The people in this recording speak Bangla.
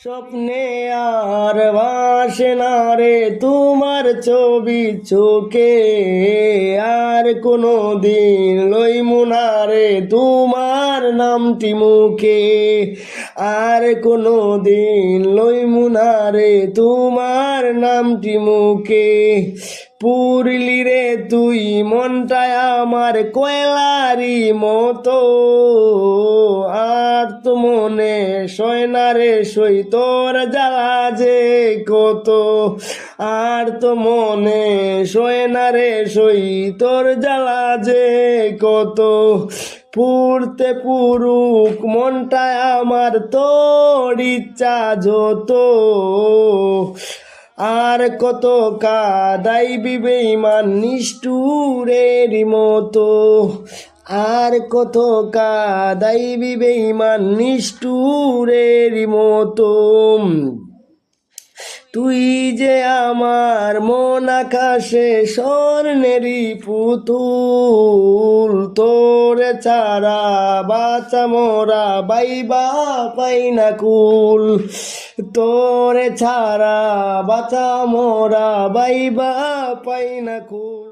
স্বপ্নে আর ভাসে না রে তোমার ছবি চোখে, আর কোনো দিন লইমু না রে তোমার নামটি মুখে, আর কোনো দিন লইমু না রে তোমার নামটি মুখে। পুরলি রে তুই মনটায় আমার কয়লারি মতো, আর তো মনে সয় না রে সই তোর জ্বালা যে কত, আর তো মনে সয় না রে সই তোর জ্বালা যে কত। পুরতে পুরুক মনটায় আমার তোর ইচ্ছা যত, আর কত কাদাইবি বেঈমান নিষ্ঠুরের মতো, আর কত কাদাইবি বেঈমান নিষ্ঠুরের মতো। তুই যে আমার মন আকাশে স্বর্ণেরই পুতুল, তোরে ছাড়া বাঁচা মোরা বাইবা পাই না কুল, তোরে ছাড়া বাঁচা মোরা বাইবা পাই না কুল।